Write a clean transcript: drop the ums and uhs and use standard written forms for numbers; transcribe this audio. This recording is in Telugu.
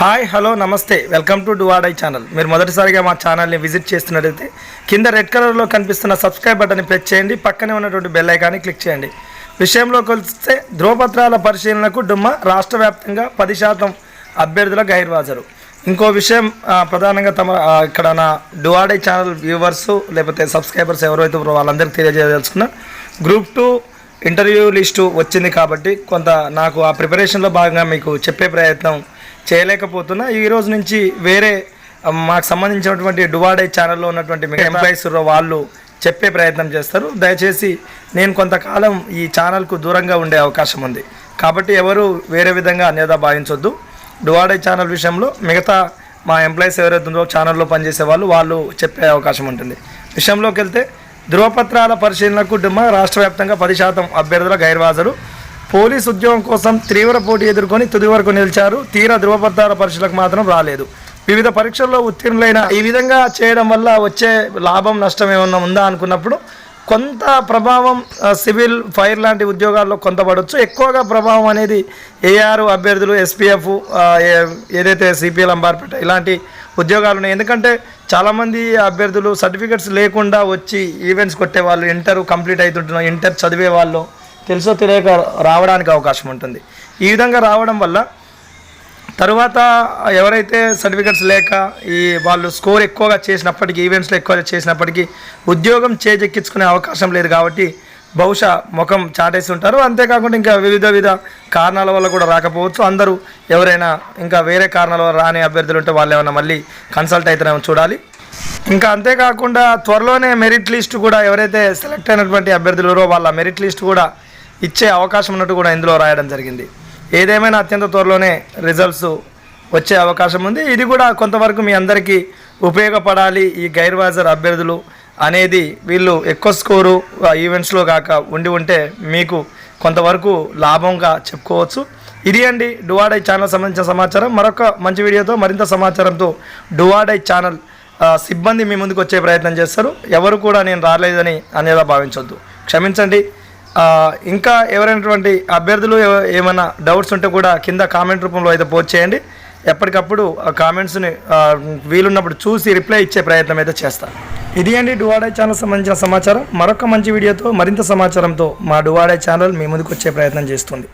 హాయ్ హలో నమస్తే వెల్కమ్ టు డువాడై ఛానల్. మీరు మొదటిసారిగా మా ఛానల్ని విజిట్ చేస్తున్నట్లయితే కింద రెడ్ కలర్లో కనిపిస్తున్న సబ్స్క్రైబ్ బటన్ని ప్రెస్ చేయండి. పక్కనే ఉన్నటువంటి బెల్ ఐకాన్ని క్లిక్ చేయండి. విషయంలోకి వస్తే ధ్రువపత్రాల పరిశీలనకు డుమ్మా రాష్ట్ర వ్యాప్తంగా 10% అభ్యర్థుల గైర్హాజరు. ఇంకో విషయం ప్రధానంగా ఇక్కడ నా డువాడై ఛానల్ వ్యూవర్స్ లేకపోతే సబ్స్క్రైబర్స్ ఎవరైతే వాళ్ళందరికీ తెలియజేయదలుచుకున్నా గ్రూప్ 2 ఇంటర్వ్యూ లిస్టు వచ్చింది కాబట్టి కొంత నాకు ఆ ప్రిపరేషన్లో భాగంగా మీకు చెప్పే ప్రయత్నం చేయలేకపోతున్నా. ఈ రోజు నుంచి వేరే మాకు సంబంధించినటువంటి డువాడై ఛానల్లో ఉన్నటువంటి ఎంప్లాయీస్ వాళ్ళు చెప్పే ప్రయత్నం చేస్తారు. దయచేసి నేను కొంతకాలం ఈ ఛానల్కు దూరంగా ఉండే అవకాశం ఉంది కాబట్టి ఎవరు వేరే విధంగా అన్యదా భావించొద్దు. డువాడై ఛానల్ విషయంలో మిగతా మా ఎంప్లాయీస్ ఎవరైతే ఉందో ఛానల్లో పనిచేసే వాళ్ళు చెప్పే అవకాశం ఉంటుంది. విషయంలోకి వెళ్తే ధృవపత్రాల పరిశీలనకు డుమ్మా రాష్ట్ర వ్యాప్తంగా 10% అభ్యర్థుల గైర్హాజరు. పోలీస్ ఉద్యోగం కోసం తీవ్ర పోటీ ఎదుర్కొని తుది వరకు నిలిచారు. తీరా ధృవపత్రాల పరీక్షలకు మాత్రం రాలేదు. వివిధ పరీక్షల్లో ఉత్తీర్ణులైన ఈ విధంగా చేయడం వల్ల వచ్చే లాభం నష్టం ఏమన్నా ఉందా అనుకున్నప్పుడు కొంత ప్రభావం సివిల్ ఫైర్ లాంటి ఉద్యోగాల్లో కొంత పడవచ్చు. ఎక్కువగా ప్రభావం అనేది ఏఆర్ అభ్యర్థులు, ఎస్పీఎఫ్, ఏదైతే సిపిఎల్ అంబార్పేట ఇలాంటి ఉద్యోగాలు ఉన్నాయి. ఎందుకంటే చాలామంది అభ్యర్థులు సర్టిఫికెట్స్ లేకుండా వచ్చి ఈవెంట్స్ కొట్టేవాళ్ళు, ఇంటర్ కంప్లీట్ అవుతుంటున్న ఇంటర్ చదివే వాళ్ళు తెలుసో తెలియక రావడానికి అవకాశం ఉంటుంది. ఈ విధంగా రావడం వల్ల తరువాత ఎవరైతే సర్టిఫికెట్స్ లేక వాళ్ళు స్కోర్ ఎక్కువగా చేసినప్పటికీ, ఈవెంట్స్లో ఎక్కువ చేసినప్పటికీ ఉద్యోగం చేజెక్కించుకునే అవకాశం లేదు కాబట్టి బహుశా ముఖం చాటేసి ఉంటారు. అంతేకాకుండా ఇంకా వివిధ కారణాల వల్ల కూడా రాకపోవచ్చు. అందరూ ఎవరైనా ఇంకా వేరే కారణాల వల్ల రాని అభ్యర్థులు ఉంటే వాళ్ళు ఏమైనా మళ్ళీ కన్సల్ట్ అయితేనేమో చూడాలి. ఇంకా అంతేకాకుండా త్వరలోనే మెరిట్ లిస్ట్ కూడా ఎవరైతే సెలెక్ట్ అయినటువంటి అభ్యర్థులు వాళ్ళ మెరిట్ లిస్ట్ కూడా ఇచ్చే అవకాశం ఉన్నట్టు కూడా ఇందులో రాయడం జరిగింది. ఏదేమైనా అత్యంత త్వరలోనే రిజల్ట్స్ వచ్చే అవకాశం ఉంది. ఇది కూడా కొంతవరకు మీ అందరికీ ఉపయోగపడాలి. ఈ గైర్హాజరు అభ్యర్థులు అనేది వీళ్ళు ఎక్కువ స్కోరు ఈవెంట్స్లో కాక ఉంటే మీకు కొంతవరకు లాభంగా చెప్పుకోవచ్చు. ఇది అండి డువాడై ఛానల్ సంబంధించిన సమాచారం. మరొక మంచి వీడియోతో మరింత సమాచారంతో డువాడై ఛానల్ సిబ్బంది మీ ముందుకు వచ్చే ప్రయత్నం చేస్తారు. ఎవరు కూడా నేను రాలేదని అనేలా భావించొద్దు, క్షమించండి. ఇంకా ఎవరైనటువంటి అభ్యర్థులు ఏమైనా డౌట్స్ ఉంటే కూడా కింద కామెంట్ రూపంలో అయితే పోస్ట్ చేయండి. ఎప్పటికప్పుడు ఆ కామెంట్స్ని వీలున్నప్పుడు చూసి రిప్లై ఇచ్చే ప్రయత్నం అయితే చేస్తాను. ఇది అండి డువాడై ఛానల్ సంబంధించిన సమాచారం. మరొక మంచి వీడియోతో మరింత సమాచారంతో మా డువాడై ఛానల్ మీ ముందుకు వచ్చే ప్రయత్నం చేస్తుంది.